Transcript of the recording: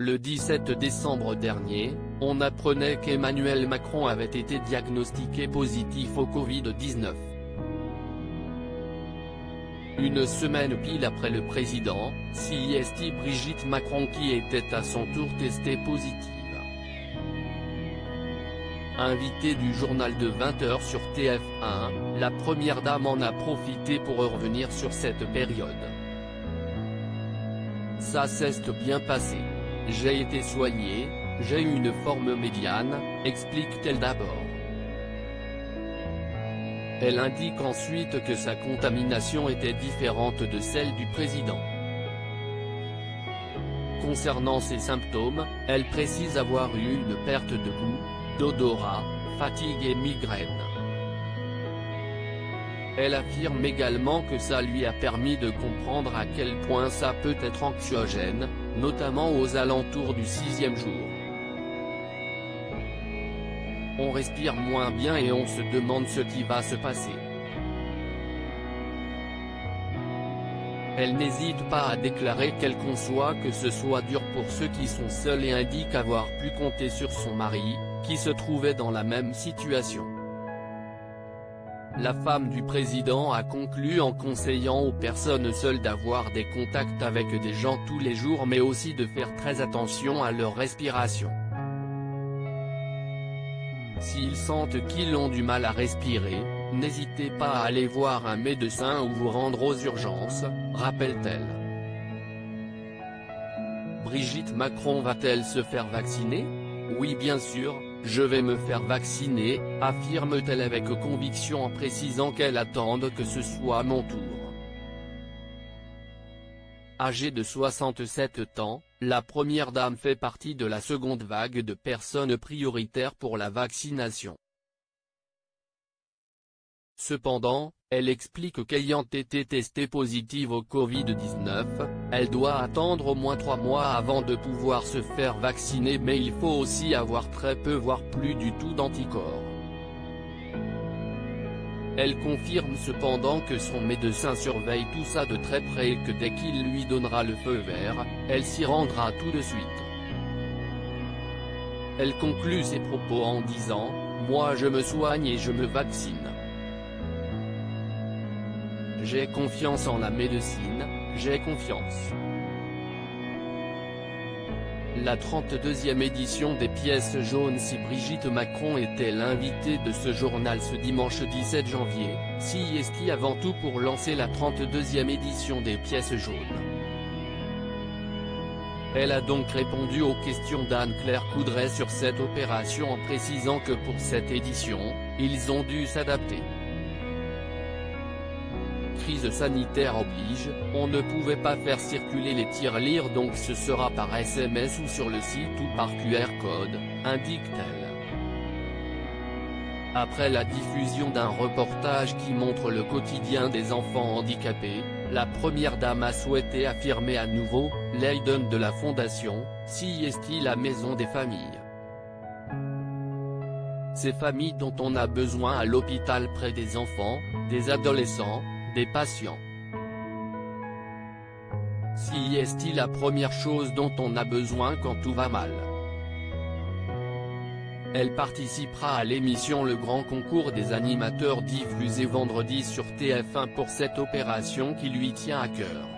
Le 17 décembre dernier, on apprenait qu'Emmanuel Macron avait été diagnostiqué positif au Covid-19. Une semaine pile après le président, CIST Brigitte Macron qui était à son tour testée positive. Invitée du journal de 20h sur TF1, la première dame en a profité pour revenir sur cette période. Ça s'est bien passé. J'ai été soignée, j'ai eu une forme médiane, explique-t-elle d'abord. Elle indique ensuite que sa contamination était différente de celle du président. Concernant ses symptômes, elle précise avoir eu une perte de goût, d'odorat, fatigue et migraine. Elle affirme également que ça lui a permis de comprendre à quel point ça peut être anxiogène, notamment aux alentours du 6e jour. On respire moins bien et on se demande ce qui va se passer. Elle n'hésite pas à déclarer qu'elle conçoit que ce soit dur pour ceux qui sont seuls et indique avoir pu compter sur son mari, qui se trouvait dans la même situation. La femme du président a conclu en conseillant aux personnes seules d'avoir des contacts avec des gens tous les jours mais aussi de faire très attention à leur respiration. S'ils sentent qu'ils ont du mal à respirer, n'hésitez pas à aller voir un médecin ou vous rendre aux urgences, rappelle-t-elle. Brigitte Macron va-t-elle se faire vacciner ? Oui bien sûr, je vais me faire vacciner, affirme-t-elle avec conviction en précisant qu'elle attend que ce soit mon tour. Âgée de 67 ans, la première dame fait partie de la seconde vague de personnes prioritaires pour la vaccination. Cependant, elle explique qu'ayant été testée positive au Covid-19, elle doit attendre au moins 3 mois avant de pouvoir se faire vacciner mais il faut aussi avoir très peu voire plus du tout d'anticorps. Elle confirme cependant que son médecin surveille tout ça de très près et que dès qu'il lui donnera le feu vert, elle s'y rendra tout de suite. Elle conclut ses propos en disant « Moi je me soigne et je me vaccine. J'ai confiance en la médecine, j'ai confiance ». La 32e édition des pièces jaunes. Si Brigitte Macron était l'invitée de ce journal ce dimanche 17 janvier, CIST avant tout pour lancer la 32e édition des pièces jaunes. Elle a donc répondu aux questions d'Anne-Claire Coudray sur cette opération en précisant que pour cette édition, ils ont dû s'adapter. Crise sanitaire oblige, on ne pouvait pas faire circuler les tirelires donc ce sera par SMS ou sur le site ou par QR code, indique-t-elle. Après la diffusion d'un reportage qui montre le quotidien des enfants handicapés, la première dame a souhaité affirmer à nouveau « Leiden de la fondation, CIST la maison des familles. Ces familles dont on a besoin à l'hôpital près des enfants, des adolescents, des patients. CIST la première chose dont on a besoin quand tout va mal. » Elle participera à l'émission Le Grand Concours des animateurs diffusée vendredi sur TF1 pour cette opération qui lui tient à cœur.